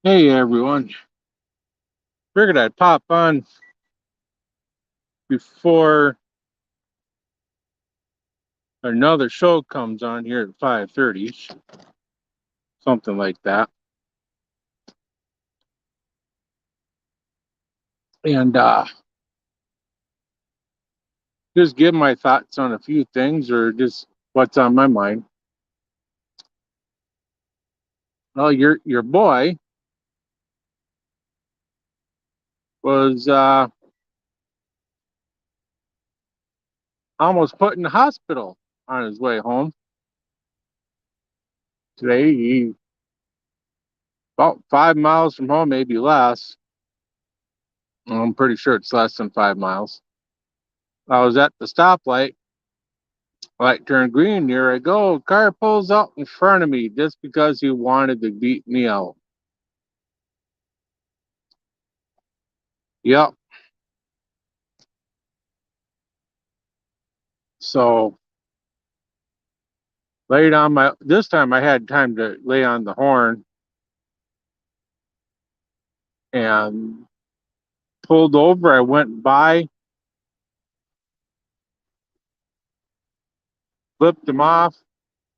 Hey everyone, figured I'd pop on before another show comes on here at 5:30, something like that, and just give my thoughts on a few things or just what's on my mind. Well, your boy was almost put in the hospital on his way home today. He about 5 miles from home, maybe less. I'm pretty sure it's less than 5 miles. I was at the stoplight. Light turned green. Here I go. Car pulls up in front of me just because he wanted to beat me out. Yep. So laid on my. This time I had time to lay on the horn and pulled over. I went by, flipped him off,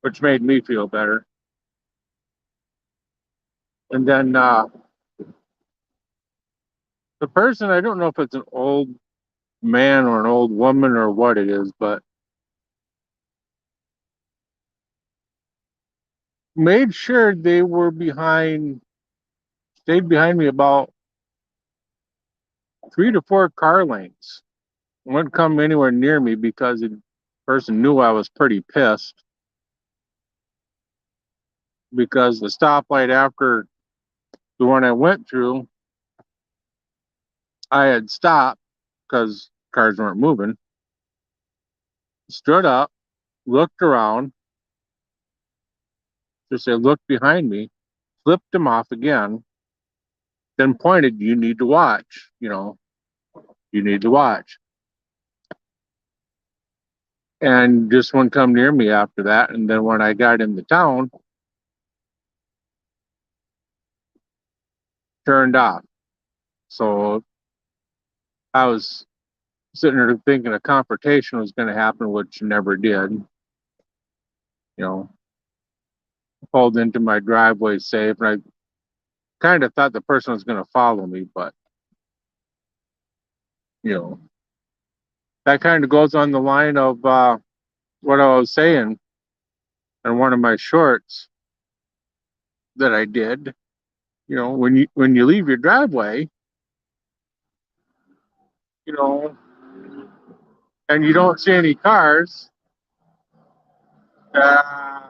which made me feel better. And then the person, I don't know if it's an old man or an old woman or what it is, but made sure they were stayed behind me about 3 to 4 car lengths. Wouldn't come anywhere near me because the person knew I was pretty pissed because the stoplight after the one I went through, I had stopped because cars weren't moving, stood up, looked around, just say, looked behind me, flipped him off again, then pointed, you need to watch, you need to watch. And just wouldn't come near me after that. And then when I got into town, turned off. So I was sitting there thinking a confrontation was going to happen, which never did. Pulled into my driveway safe, and I kind of thought the person was going to follow me, but you know, that kind of goes on the line of what I was saying in one of my shorts that I did. When you leave your driveway, you know, and you don't see any cars, uh,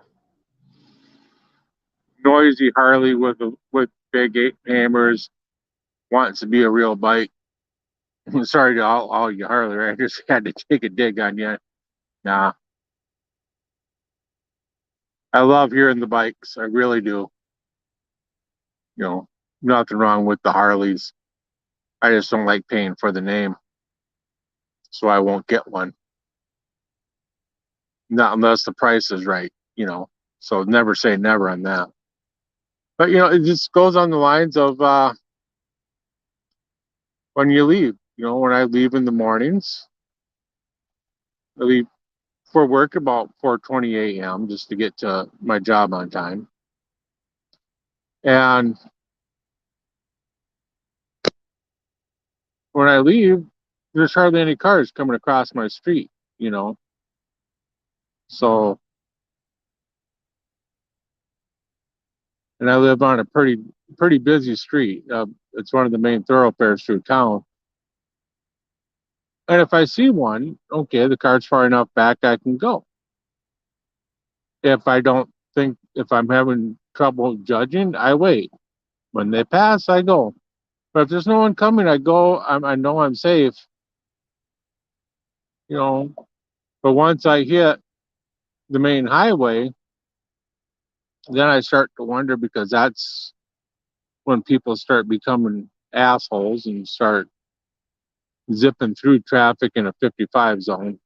noisy Harley with big eight hammers wants to be a real bike. Sorry to all you Harley riders, had to take a dig on you. Nah, I love hearing the bikes. I really do. Nothing wrong with the Harleys. I just don't like paying for the name, so I won't get one. Not unless the price is right. So never say never on that. But it just goes on the lines of when you leave. When I leave in the mornings, I leave for work about 4:20 a.m. just to get to my job on time. And when I leave, there's hardly any cars coming across my street. So, and I live on a pretty busy street. It's one of the main thoroughfares through town. And if I see one, okay, the car's far enough back, I can go. If I don't think, if I'm having trouble judging, I wait. When they pass, I go. But if there's no one coming, I go. I know I'm safe. You know. But once I hit the main highway, then I start to wonder because that's when people start becoming assholes and start zipping through traffic in a 55 zone.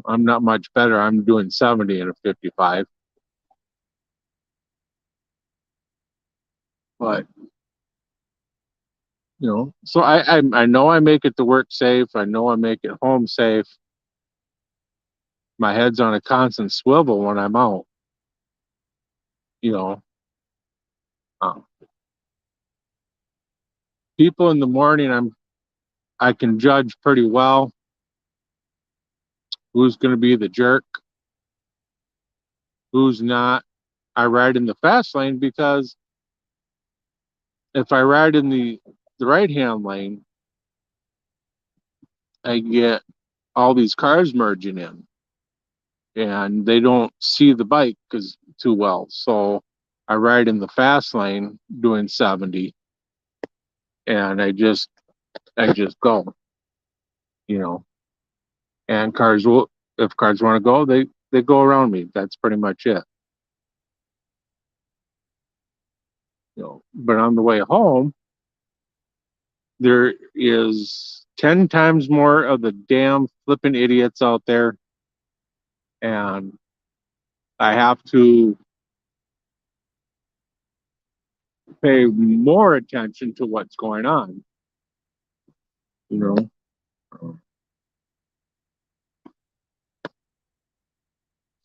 I'm not much better. I'm doing 70 in a 55. But so I know I make it to work safe. I know I make it home safe. My head's on a constant swivel when I'm out. You know, uh, people in the morning, I can judge pretty well who's going to be the jerk, who's not. I ride in the fast lane because if I ride in the right hand lane, I get all these cars merging in, and they don't see the bike because too well. So I ride in the fast lane doing 70, and I just go, you know. And cars will, if cars want to go, they go around me. That's pretty much it. But on the way home, there is 10 times more of the damn flipping idiots out there, and I have to pay more attention to what's going on, you know.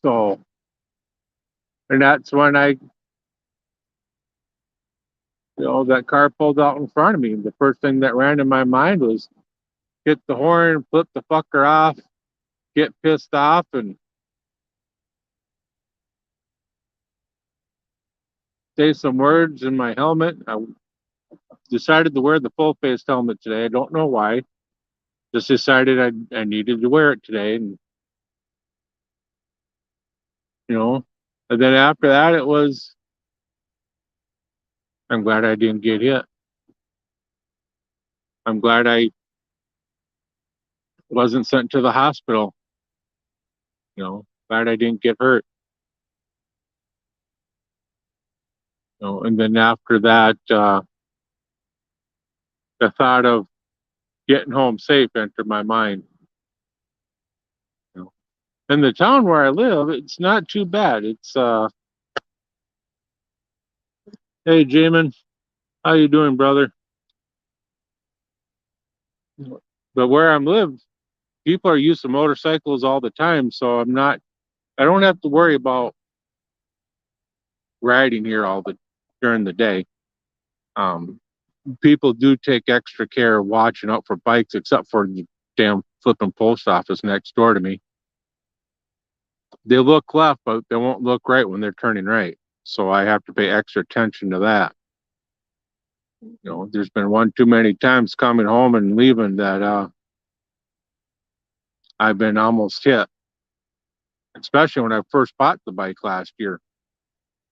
So, and that's when that car pulled out in front of me. The first thing that ran in my mind was hit the horn, flip the fucker off, get pissed off, and say some words in my helmet. I decided to wear the full face helmet today. I don't know why. Just decided I needed to wear it today, and and then after that it was, I'm glad I didn't get hit. I'm glad I wasn't sent to the hospital. Glad I didn't get hurt. And then after that, the thought of getting home safe entered my mind. In the town where I live, it's not too bad. It's hey Jamin, how you doing, brother? But where I'm live, people are used to motorcycles all the time, so I don't have to worry about riding here during the day. People do take extra care watching out for bikes, except for the damn flipping post office next door to me. They look left, but they won't look right when they're turning right. So I have to pay extra attention to that. There's been one too many times coming home and leaving that I've been almost hit, especially when I first bought the bike last year.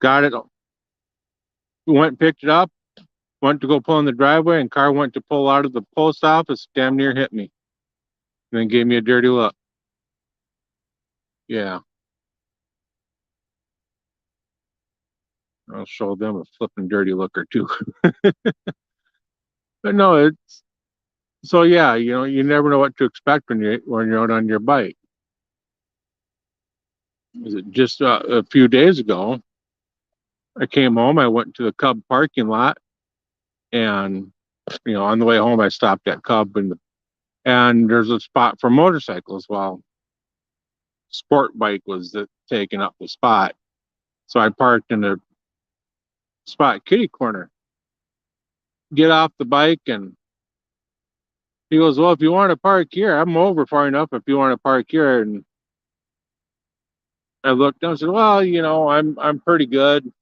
Got it, went and picked it up, went to go pull in the driveway, and car went to pull out of the post office, damn near hit me, and then gave me a dirty look. Yeah. I'll show them a flipping dirty look or two. But no, it's so yeah, you never know what to expect when you're out on your bike. Is it just a few days ago? I came home. I went to the Cub parking lot, and on the way home, I stopped at Cub, and there's a spot for motorcycles. Well, sport bike was taking up the spot, so I parked in the spot kitty corner. Get off the bike, and he goes, "Well, if you want to park here, I'm over far enough. If you want to park here," and I looked down and said, "Well, I'm pretty good.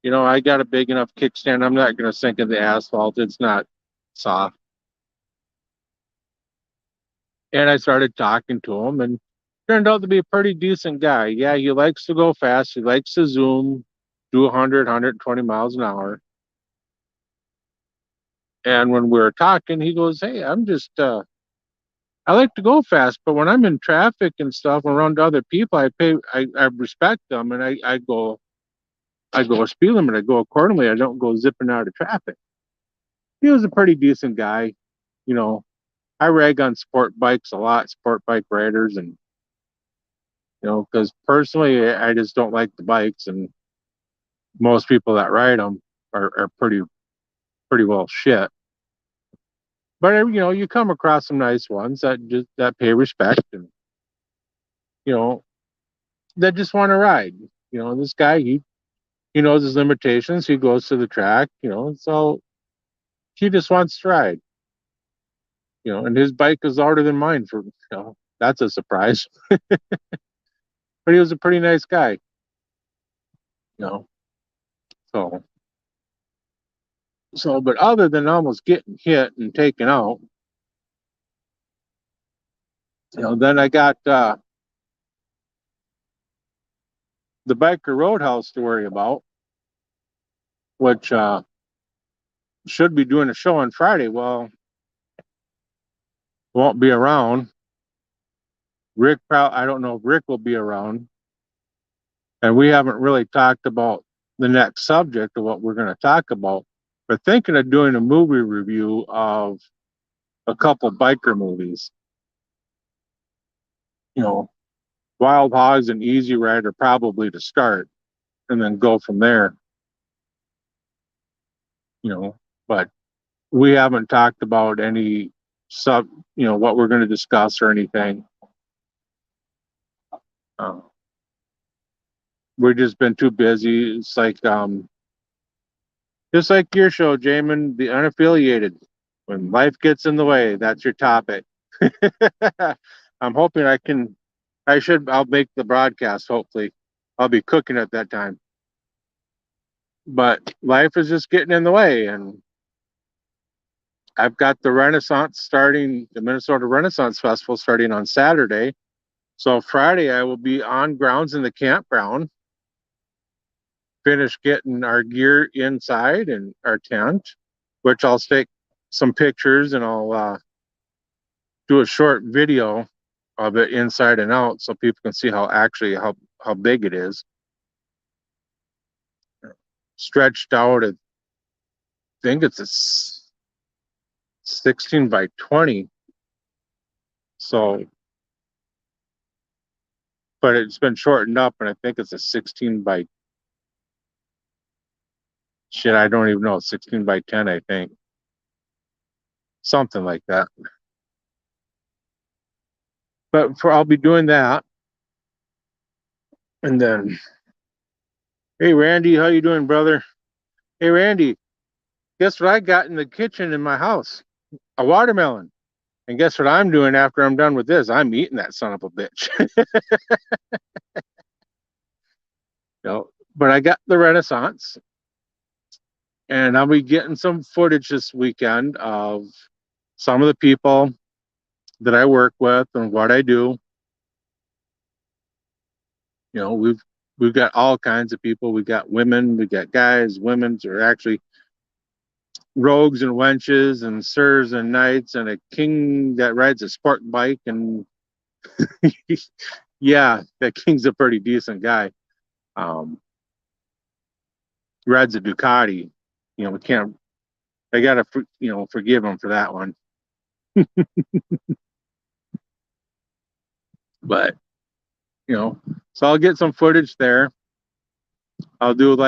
I got a big enough kickstand. I'm not going to sink in the asphalt. It's not soft." And I started talking to him, and turned out to be a pretty decent guy. Yeah, he likes to go fast. He likes to zoom, do 100, 120 miles an hour. And when we were talking, he goes, "Hey, I like to go fast, but when I'm in traffic and stuff around other people, I respect them, and I go speed limit. I go accordingly. I don't go zipping out of traffic." He was a pretty decent guy. You know, I rag on sport bikes a lot, sport bike riders, and because personally, I just don't like the bikes, and most people that ride them are pretty well shit. But you come across some nice ones that pay respect and you know that just want to ride. This guy he knows his limitations. He goes to the track. So he just wants to ride. And his bike is older than mine. That's a surprise. But he was a pretty nice guy. You know, so but other than almost getting hit and taken out, then I got the biker Roadhouse to worry about, which should be doing a show on Friday. Well, won't be around. I don't know if Rick will be around, and we haven't really talked about the next subject of what we're going to talk about. We're thinking of doing a movie review of a couple biker movies. Wild Hogs and Easy Rider probably to start, and then go from there. But we haven't talked about any what we're going to discuss or anything. We've just been too busy. It's like just like your show, Jamin, the unaffiliated. When life gets in the way, that's your topic. I'm hoping I'll make the broadcast, hopefully. I'll be cooking at that time. But life is just getting in the way, and I've got the Minnesota Renaissance Festival starting on Saturday. So Friday I will be on grounds in the campground, finish getting our gear inside and our tent, which I'll take some pictures and I'll do a short video of it inside and out so people can see how big it is. Stretched out, I think it's a 16 by 20. So, but it's been shortened up, and I think it's a 16 by I don't even know, 16 by 10, I think. Something like that. But I'll be doing that. And then, hey, Randy, how you doing, brother? Hey, Randy, guess what I got in the kitchen in my house? A watermelon. And guess what I'm doing after I'm done with this? I'm eating that son of a bitch. But I got the Renaissance, and I'll be getting some footage this weekend of some of the people that I work with and what I do. We've got all kinds of people. We got women, we got guys. Women's are actually rogues and wenches and sirs and knights and a king that rides a sport bike. And yeah, that king's a pretty decent guy. Rides a Ducati. We can't. I gotta forgive him for that one. But so I'll get some footage there. I'll do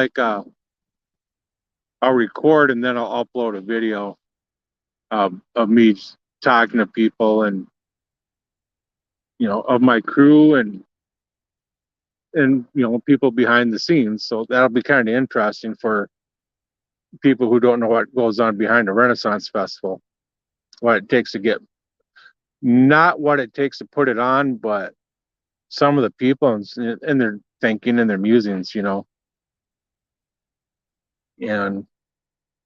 I'll record and then I'll upload a video of me talking to people and of my crew and people behind the scenes. So that'll be kind of interesting for people who don't know what goes on behind a Renaissance Festival. What it takes to get, not what it takes to put it on, but some of the people and their thinking and their musings, and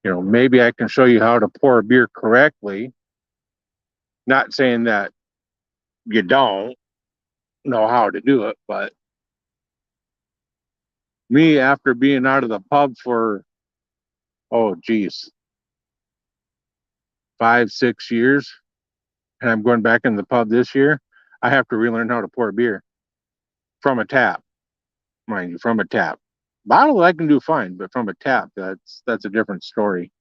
maybe I can show you how to pour a beer correctly. Not saying that you don't know how to do it, but me, after being out of the pub for 5-6 years, and I'm going back in the pub this year, I have to relearn how to pour beer from a tap, mind you, from a tap. Bottle I can do fine, but from a tap, that's a different story.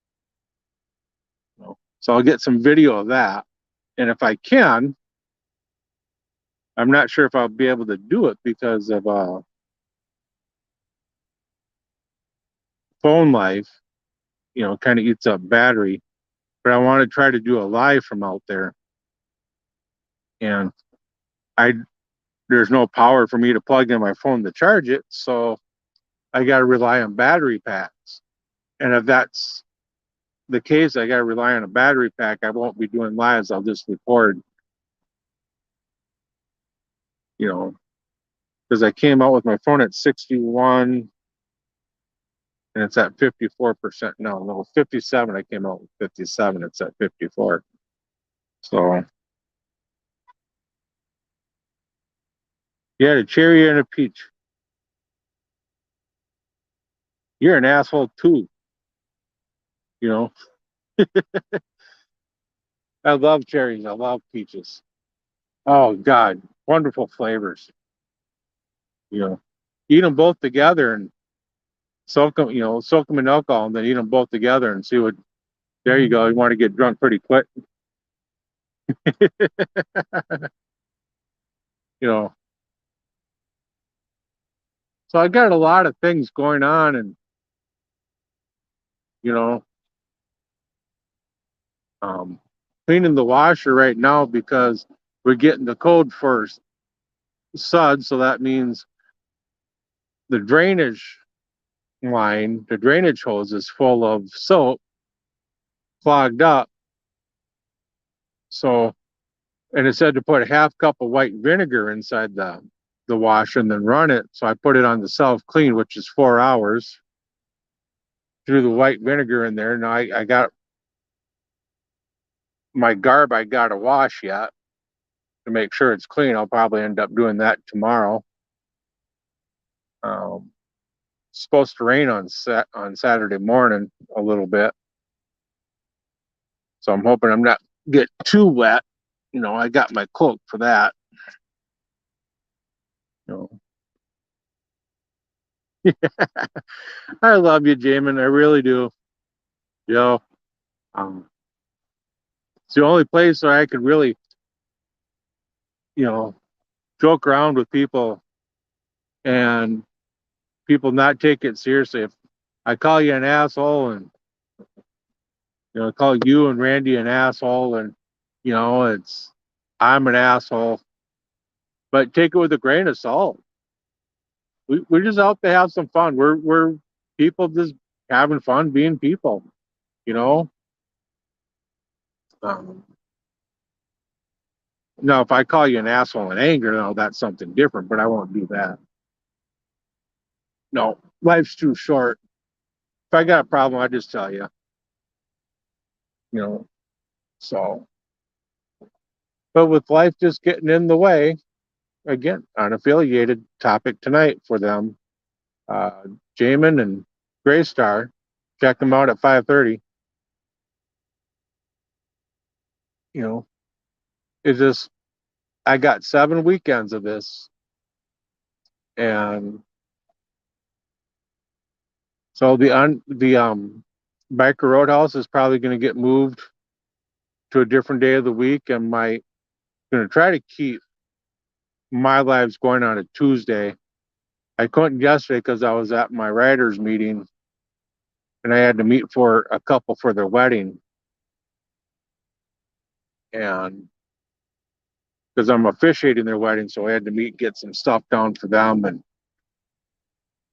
So I'll get some video of that, and if I can, I'm not sure if I'll be able to do it because of phone life. kind of eats up battery. But I want to try to do a live from out there, and I there's no power for me to plug in my phone to charge it, so I got to rely on battery packs. And if that's the case, I got to rely on a battery pack. I won't be doing lives. I'll just record, because I came out with my phone at 61 and it's at 54%. No, 57. I came out with 57. It's at 54. So, yeah, a cherry and a peach. You're an asshole too. You know, I love cherries. I love peaches. Oh God, wonderful flavors. You know, eat them both together and soak them in alcohol and then eat them both together and see what. There you go. You want to get drunk pretty quick. you know. So I got a lot of things going on, and you know, um, cleaning the washer right now because we're getting the code for SUD. So that means the drainage line, the drainage hose is full of soap, clogged up. So, and it said to put a half cup of white vinegar inside the washer and then run it. So I put it on the self clean, which is 4 hours. Threw the white vinegar in there. Now I got my garb. I got to wash yet to make sure it's clean. I'll probably end up doing that tomorrow. It's supposed to rain on Saturday morning a little bit, so I'm hoping I'm not get too wet. I got my cloak for that. You I love you, Jamin. I really do. Yo, um, it's the only place where I could really, you know, joke around with people and people not take it seriously. If I call you an asshole and I call you and Randy an asshole, and it's I'm an asshole, but take it with a grain of salt. We're just out to have some fun. We're people just having fun being people, you know. Um, Now, if I call you an asshole in anger, no, that's something different. But I won't do that. No, life's too short. If I got a problem, I just tell you. You know. So, but with life just getting in the way, again, unaffiliated topic tonight for them. Uh, Jamin and Graystar, check them out at 5:30. You know, it's just I got 7 weekends of this, and so the Biker Roadhouse is probably going to get moved to a different day of the week, and my going to try to keep my lives going on a Tuesday. I couldn't yesterday because I was at my writers meeting, and I had to meet for a couple for their wedding, and because I'm officiating their wedding, so I had to get some stuff down for them, and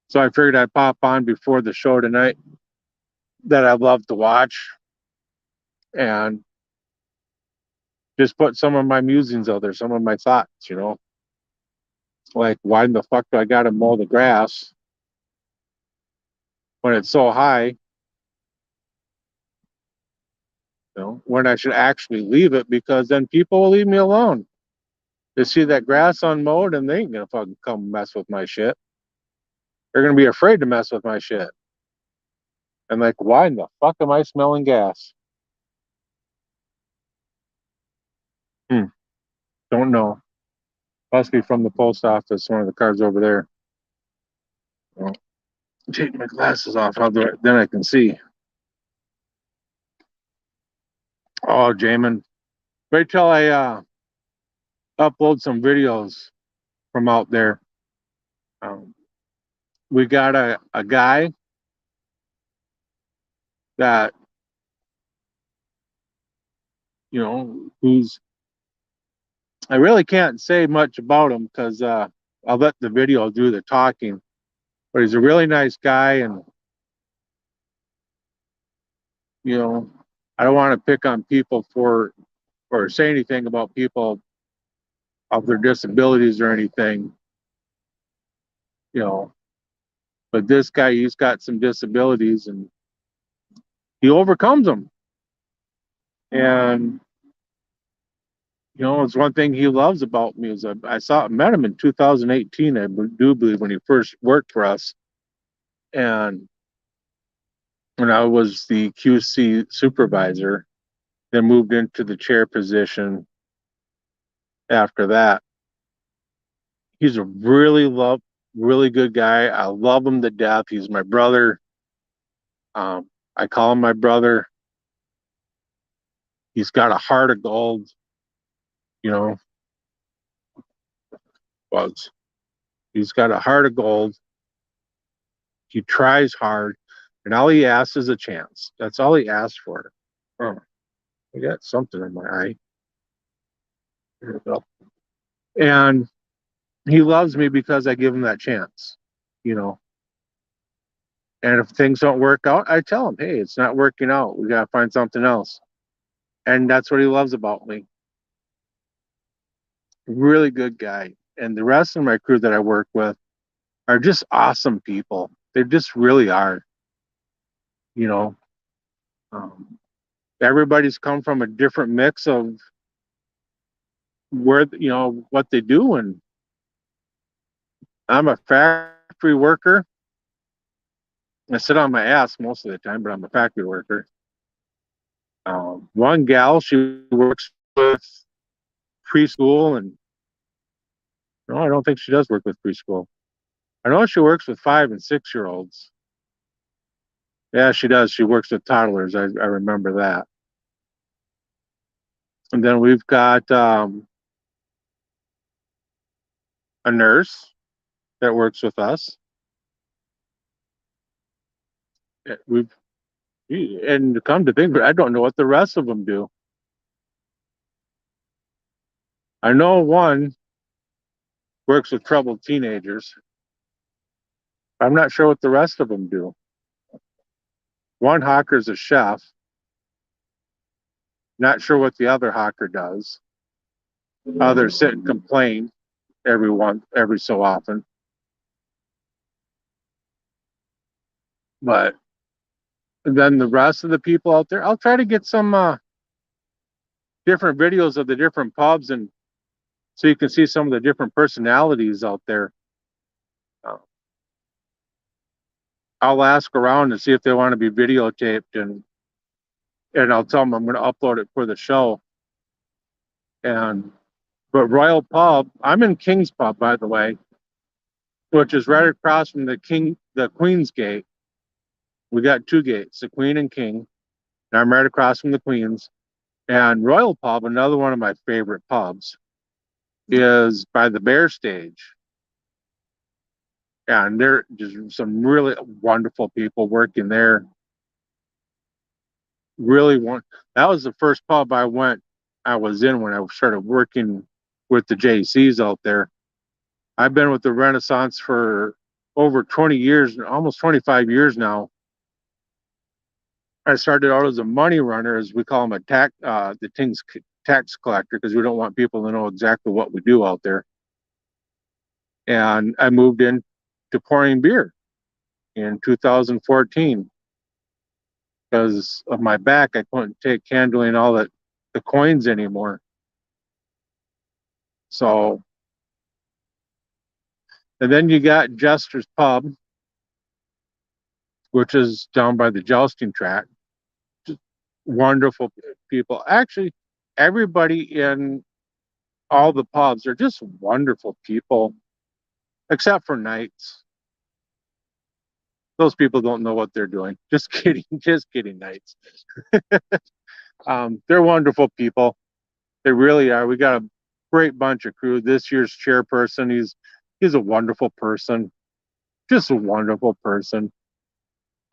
so I figured I'd pop on before the show tonight that I love to watch and just put some of my musings out there, some of my thoughts, like why in the fuck do I gotta mow the grass when it's so high, when I should actually leave it because then people will leave me alone. They see that grass unmowed and they ain't gonna fucking come mess with my shit. They're gonna be afraid to mess with my shit. And like, why in the fuck am I smelling gas? Don't know. Must be from the post office, one of the cars over there. Well, take my glasses off. I'll do it. Then I can see. Oh, Jamin. Wait till I upload some videos from out there. Um, we got a guy that, who's, I really can't say much about him because I'll let the video do the talking. But he's a really nice guy, and you know, I don't want to pick on people for or say anything about people of their disabilities or anything, you know. But this guy, he's got some disabilities, and he overcomes them. And it's one thing he loves about me is met him in 2018, I do believe, when he first worked for us, and when I was the QC supervisor, then moved into the chair position after that. He's a really good guy. I love him to death. He's my brother. I call him my brother. He's got a heart of gold, you know, bugs. He's got a heart of gold. He tries hard, and all he asks is a chance. That's all he asks for. Oh, I got something in my eye. There we go. And he loves me because I give him that chance, you know. And if things don't work out, I tell him, hey, it's not working out. We got to find something else. And that's what he loves about me. Really good guy. And the rest of my crew that I work with are just awesome people. They just really are. You know, um, everybody's come from a different mix of where, what they do. And I'm a factory worker. I sit on my ass most of the time, but I'm a factory worker. One gal, she works with preschool, and no, I don't think she does work with preschool. I know she works with 5 and 6-year-olds. Yeah, she does. She works with toddlers. I remember that. And then we've got a nurse that works with us. And to come to think of it, I don't know what the rest of them do. I know one works with troubled teenagers. I'm not sure what the rest of them do. One hawker's a chef. Not sure what the other hawker does. Others sit and complain every so often. But then the rest of the people out there, I'll try to get some different videos of the different pubs, and so you can see some of the different personalities out there. I'll ask around and see if they want to be videotaped, and I'll tell them I'm going to upload it for the show. But Royal Pub, I'm in King's Pub, by the way, which is right across from the Queen's Gate. We got 2 gates, the Queen and King. And I'm right across from the Queen's. And Royal Pub, another one of my favorite pubs, is by the Bear Stage. And there are just some really wonderful people working there. That was the first pub I was in when I started working with the JCs out there. I've been with the Renaissance for over 20 years, almost 25 years now. I started out as a money runner, as we call them, the King's tax collector, because we don't want people to know exactly what we do out there. And I moved into pouring beer in 2014. Because of my back, I couldn't take handling all the coins anymore. So, and then you got Jester's Pub, which is down by the jousting track. Just wonderful people. Actually, everybody in all the pubs are just wonderful people, except for Knights. Those people don't know what they're doing. Just kidding, Knights. They're wonderful people. They really are. We got a great bunch of crew. This year's chairperson, he's a wonderful person. Just a wonderful person.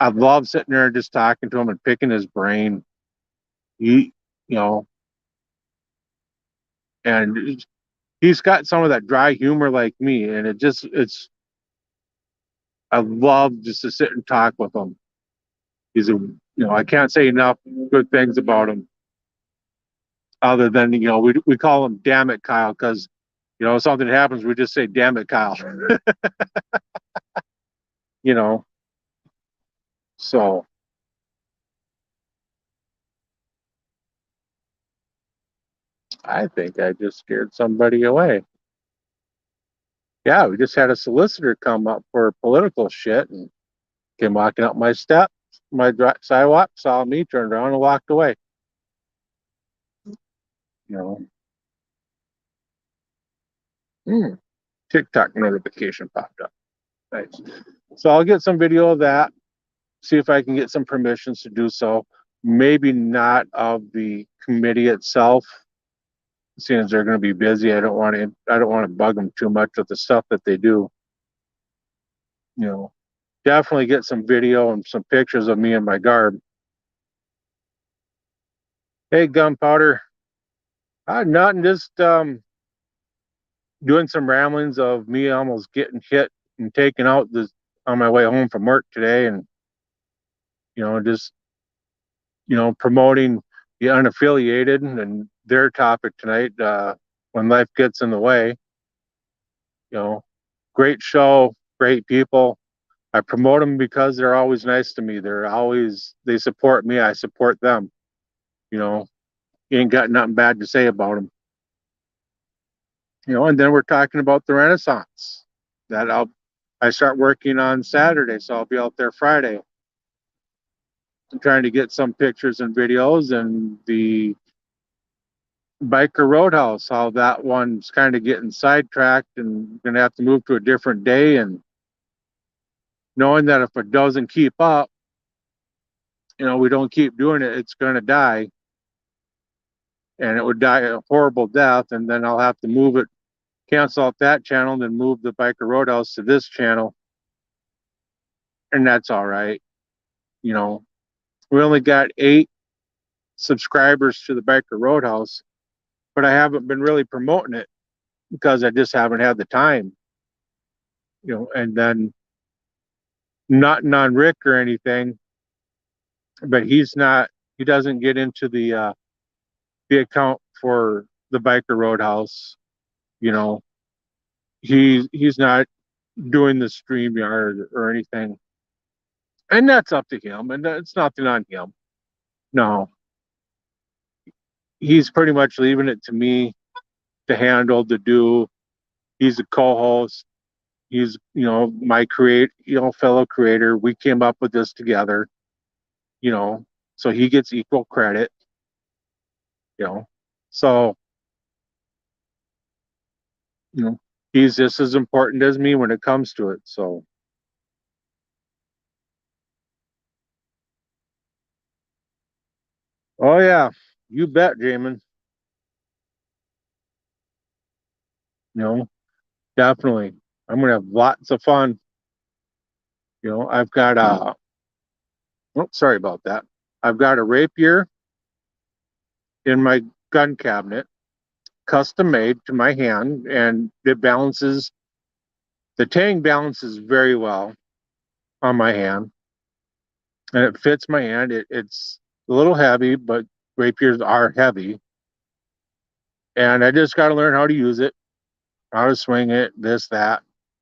I love sitting there and just talking to him and picking his brain. He, you know, and he's got some of that dry humor like me, and it's I love just to sit and talk with him. He's a, I can't say enough good things about him, other than we call him "Damn it, Kyle," because something happens, we just say "Damn it, Kyle." you know, so I think I just scared somebody away. Yeah, we just had a solicitor come up for political shit and came walking up my step, sidewalk, saw me, turned around and walked away. You know, TikTok notification popped up. Nice. So I'll get some video of that, see if I can get some permissions to do so. Maybe not of the committee itself, seeing as they're going to be busy. I don't want to bug them too much with the stuff that they do. Definitely get some video and some pictures of me in my garb. Hey, Gunpowder. Nothing, just doing some ramblings of me almost getting hit and taken out on my way home from work today, and just promoting the unaffiliated and their topic tonight, when life gets in the way. Great show, great people. I promote them because they're always nice to me. They support me, I support them. You ain't got nothing bad to say about them. And then we're talking about the Renaissance that I start working on Saturday, so I'll be out there Friday. I'm trying to get some pictures and videos, and the Biker Roadhouse, how that one's kind of getting sidetracked and going to have to move to a different day, and knowing that if it doesn't keep up, we don't keep doing it, it's going to die, and it would die a horrible death, and then I'll have to move it, cancel out that channel, and then move the Biker Roadhouse to this channel, and that's all right. We only got 8 subscribers to the Biker Roadhouse, but I haven't been really promoting it because I just haven't had the time. And then not on Rick or anything, but he doesn't get into the account for the Biker Roadhouse. He's not doing the StreamYard or anything, and that's up to him, and it's nothing on him. No, he's pretty much leaving it to me to handle, to do. He's a co-host. He's my fellow creator. We came up with this together. So he gets equal credit. So he's just as important as me when it comes to it. So oh yeah, you bet, Jamin. Definitely. I'm gonna have lots of fun. I've got oh, sorry about that. I've got a rapier in my gun cabinet, custom made to my hand, and the tang balances very well on my hand, and it fits my hand. It's a little heavy, but rapiers are heavy, and I just got to learn how to use it, how to swing it, this, that.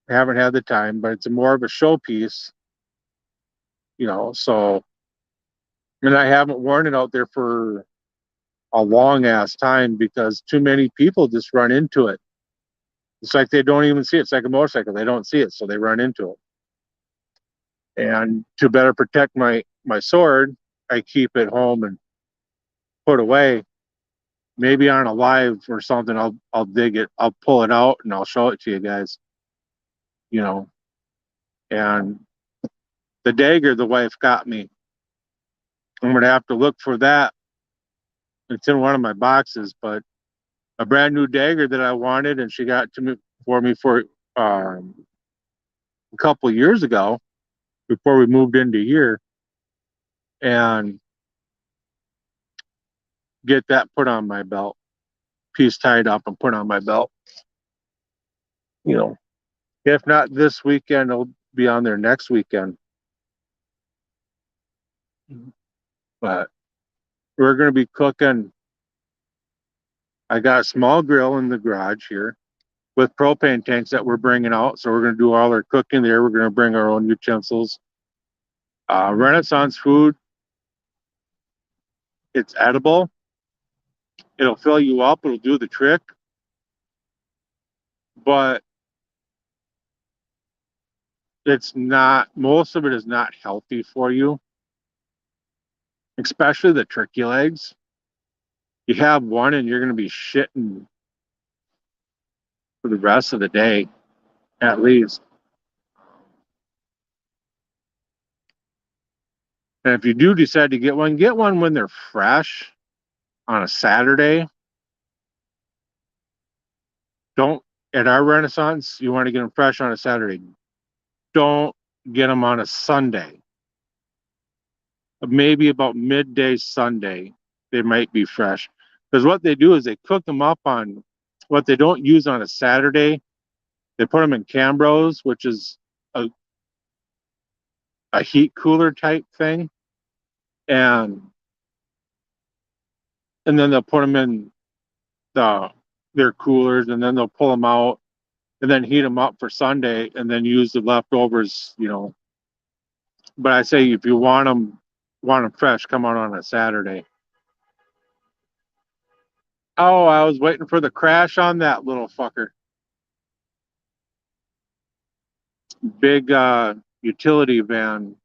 I haven't had the time, but it's more of a showpiece, so, and I haven't worn it out there for a long ass time because too many people just run into it. It's like they don't even see it. It's like a motorcycle. They don't see it, so they run into it. And to better protect my sword, I keep it home and put away. Maybe on a live or something, I'll dig it. I'll pull it out and I'll show it to you guys. And the dagger the wife got me, I'm gonna have to look for that. It's in one of my boxes, but a brand new dagger that I wanted, and she got to me for a couple of years ago before we moved into here. and get that put on my belt, piece tied up and put on my belt. You know, if not this weekend, it'll be on there next weekend. But we're going to be cooking. I got a small grill in the garage here with propane tanks that we're bringing out. So we're going to do all our cooking there. We're going to bring our own utensils. Renaissance food, it's edible. It'll fill you up. It'll do the trick. But it's not, most of it is not healthy for you, especially the turkey legs. You have one and you're going to be shitting for the rest of the day, at least. And if you do decide to get one when they're fresh on a Saturday. Don't, at our Renaissance, you want to get them fresh on a Saturday. Don't get them on a Sunday. Maybe about midday Sunday, they might be fresh. Because what they do is they cook them up on what they don't use on a Saturday. They put them in Cambros, which is a heat cooler type thing. And then they'll put them in their coolers, and then they'll pull them out and then heat them up for Sunday and then use the leftovers, you know. But I say if you want them fresh, come out on a Saturday. Oh, I was waiting for the crash on that little fucker. Big utility van.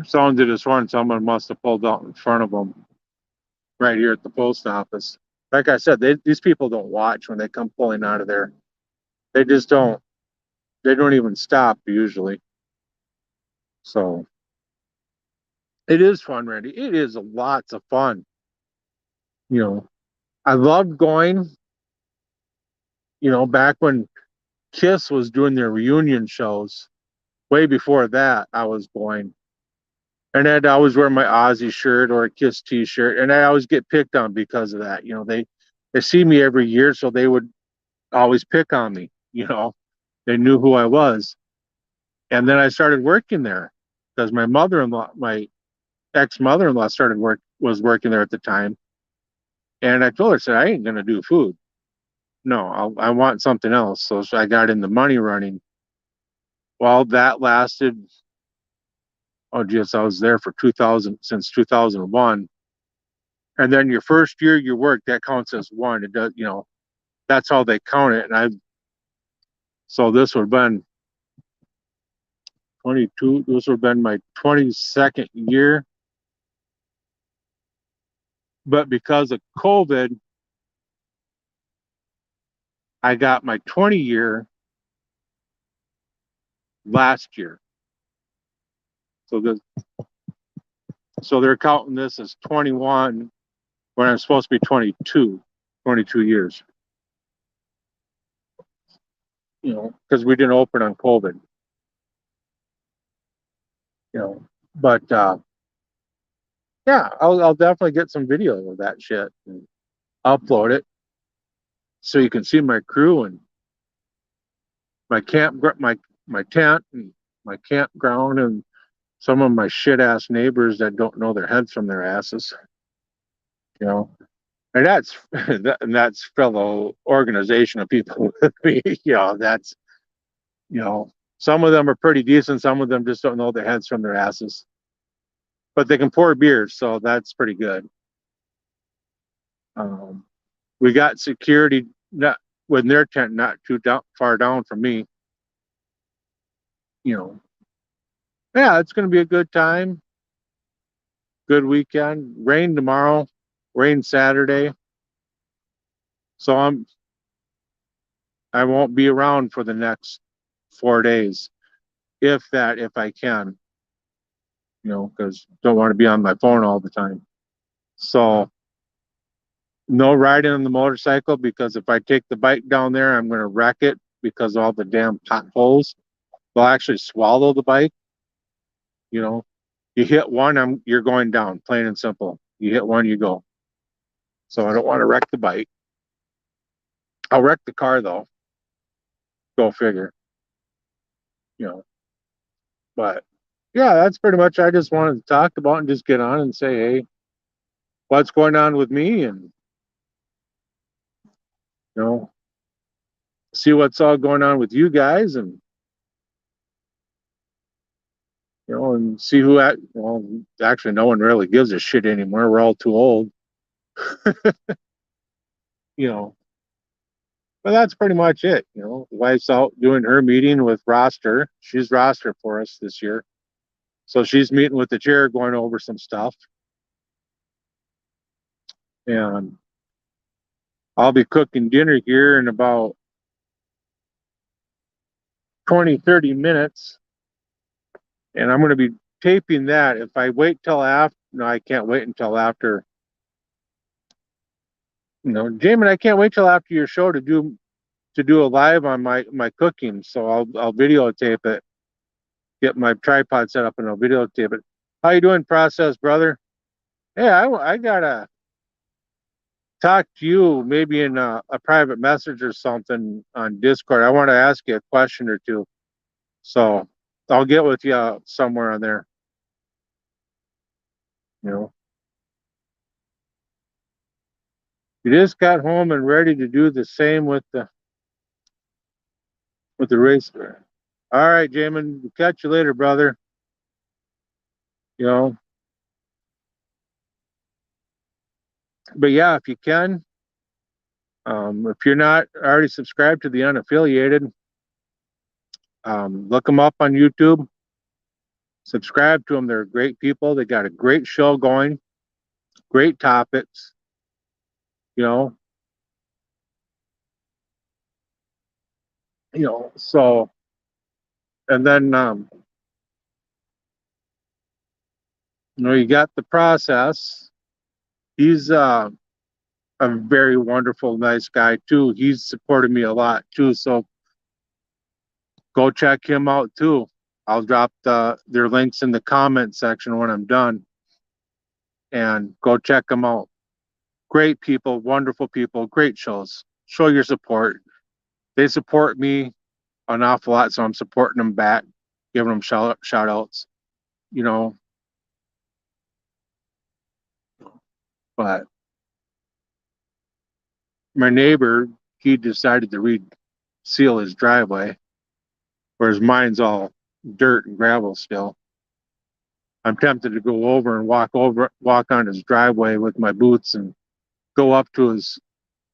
Someone did this horn. Someone must have pulled out in front of them right here at the post office. Like I said, these people don't watch when they come pulling out of there. They just don't. They don't even stop usually. So it is fun, Randy. It is lots of fun. You know, I loved going, you know, back when Kiss was doing their reunion shows. Way before that, I was going. And I'd always wear my Ozzy shirt or a Kiss t-shirt. And I always get picked on because of that. You know, they see me every year, so they would always pick on me, you know. They knew who I was. And then I started working there because my mother-in-law, my ex-mother-in-law was working there at the time. And I told her, I said, I ain't going to do food. No, I want something else. So I got in the money running. Well, that lasted, oh, geez, I was there for since 2001. And then your first year you work, that counts as one. It does, you know, that's how they count it. And so this would have been 22, this would have been my 22nd year. But because of COVID, I got my 20 year last year. So they're counting this as 21 when I'm supposed to be 22 years. You know, because we didn't open on COVID. You know, but yeah, I'll definitely get some video of that shit and upload it so you can see my crew and my my tent and my campground and some of my shit ass neighbors that don't know their heads from their asses. You know, and that's fellow organization of people with me. You know, that's, you know, some of them are pretty decent. Some of them just don't know their heads from their asses, but they can pour beers, so that's pretty good. We got security not with their tent not too far down from me. You know, yeah, it's going to be a good time. Good weekend. Rain tomorrow, rain Saturday. So I won't be around for the next 4 days, if I can. You know, because don't want to be on my phone all the time. So no riding on the motorcycle, because if I take the bike down there, I'm going to wreck it because all the damn potholes. They'll actually swallow the bike. You know, you hit one, you're going down, plain and simple. You hit one, you go. So I don't want to wreck the bike. I'll wreck the car though. Go figure. You know, but yeah, that's pretty much. I just wanted to talk about and just get on and say, hey, what's going on with me, and you know, see what's all going on with you guys, and you know, and see who. Well, actually, no one really gives a shit anymore. We're all too old. You know, but that's pretty much it. You know, wife's out doing her meeting with roster. She's roster for us this year. So she's meeting with the chair, going over some stuff. And I'll be cooking dinner here in about 20, 30 minutes. And I'm going to be taping that. If I wait till after, no, I can't wait until after. You know, Jamin, I can't wait till after your show to do a live on my cooking. So I'll videotape it, get my tripod set up, and I'll videotape it. How you doing, process brother? Hey, I gotta talk to you maybe in a private message or something on Discord. I want to ask you a question or two. So I'll get with you somewhere on there. You know, you just got home and ready to do the same with the race. All right, Jamin, catch you later, brother. You know, but yeah, if you can, if you're not already subscribed to the unaffiliated, look them up on YouTube. Subscribe to them. They're great people. They got a great show going, great topics. You know, So, and then you got the process. He's a very wonderful, nice guy too. He's supported me a lot too. So go check him out too. I'll drop their links in the comment section when I'm done, and go check them out. Great people, wonderful people, great shows. Show your support. They support me an awful lot, so I'm supporting them back, giving them shout outs. You know, but my neighbor, he decided to seal his driveway, whereas mine's all dirt and gravel still. I'm tempted to go over and walk on his driveway with my boots and go up to his,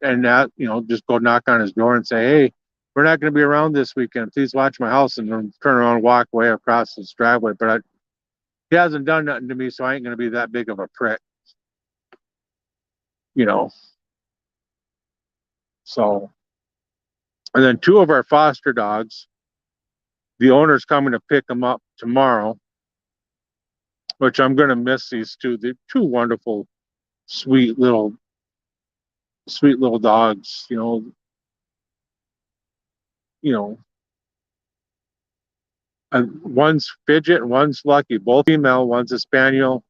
and that, just go knock on his door and say, hey, we're not going to be around this weekend. Please watch my house, and then turn around and walk away across his driveway. But he hasn't done nothing to me, so I ain't going to be that big of a prick, you know. So, and then two of our foster dogs, the owner's coming to pick them up tomorrow, which I'm going to miss these two. They're two wonderful, sweet little dogs, you know, and one's Fidget and one's Lucky, both female. One's a Spaniel,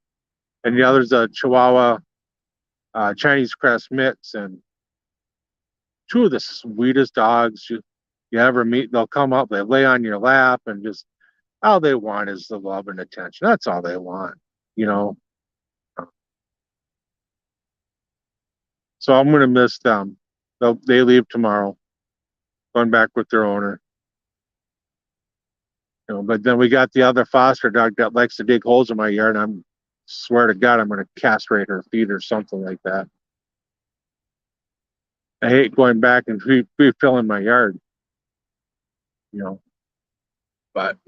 and the other's a Chihuahua, Chinese Crest mix, and two of the sweetest dogs you ever meet. They'll come up, they lay on your lap, and just all they want is the love and attention. That's all they want, you know. So I'm gonna miss them. They leave tomorrow, going back with their owner. But then we got the other foster dog that likes to dig holes in my yard, and I'm swear to God, I'm gonna castrate her feet or something like that. I hate going back and refilling my yard, you know. But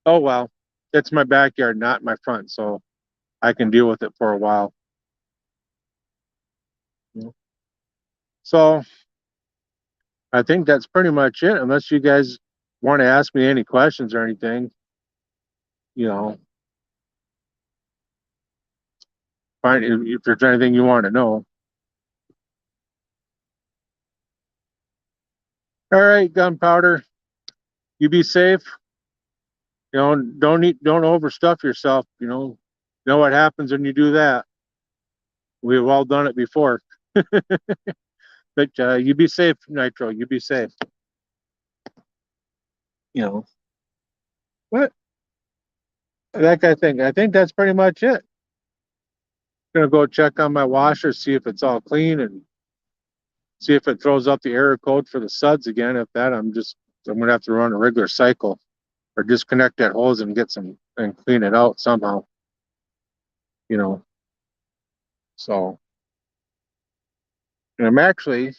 oh well, it's my backyard, not my front, so I can deal with it for a while. So I think that's pretty much it, unless you guys want to ask me any questions or anything, you know. Fine, if there's anything you want to know. All right, gunpowder. You be safe. don't overstuff yourself. Know what happens when you do that. We've all done it before. But you be safe, Nitro. You be safe. You know what? That kind of thing. I think that's pretty much it. Gonna go check on my washer, see if it's all clean, and see if it throws up the error code for the suds again. If that, I'm gonna have to run a regular cycle or disconnect that hose and get some and clean it out somehow. You know. So, and I'm actually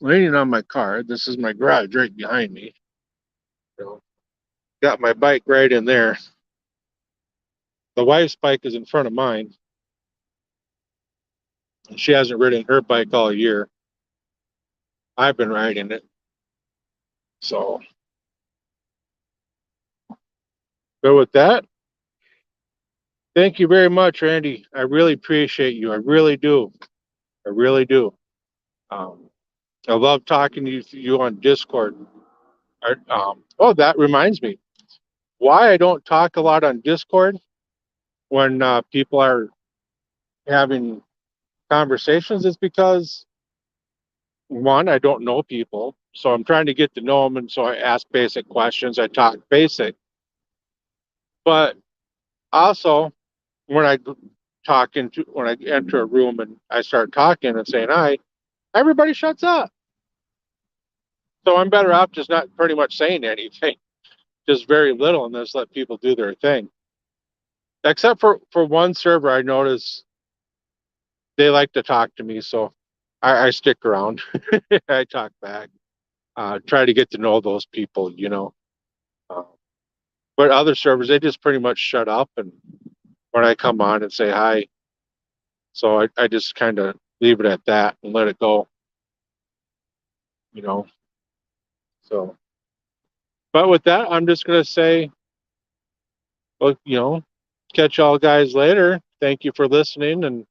leaning on my car. This is my garage right behind me. Got my bike right in there. The wife's bike is in front of mine. She hasn't ridden her bike all year. I've been riding it. So, but with that, thank you very much, Randy. I really appreciate you. I really do. I really do. Um, I love talking to you on Discord. Oh, that reminds me. Why I don't talk a lot on Discord when people are having conversations is because one, I don't know people, so I'm trying to get to know them, and so I ask basic questions. I talk basic, but also when when I enter a room and I start talking and saying hi, everybody shuts up. So I'm better off just not pretty much saying anything, just very little, and just let people do their thing. Except for one server, I notice they like to talk to me, so I stick around. I talk back, try to get to know those people. Uh, but other servers, they just pretty much shut up, and when I come on and say hi, so I just kind of leave it at that and let it go, you know. So, but with that, I'm just gonna say, well, catch y'all guys later. Thank you for listening and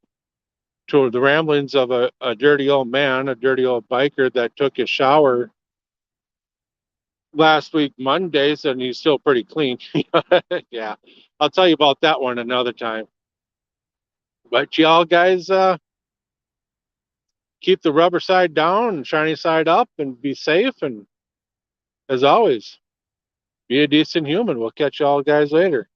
to the ramblings of a dirty old man, a dirty old biker that took his shower last week Mondays, and he's still pretty clean. Yeah, I'll tell you about that one another time. But y'all guys, keep the rubber side down and shiny side up, and be safe. And as always, be a decent human. We'll catch y'all guys later.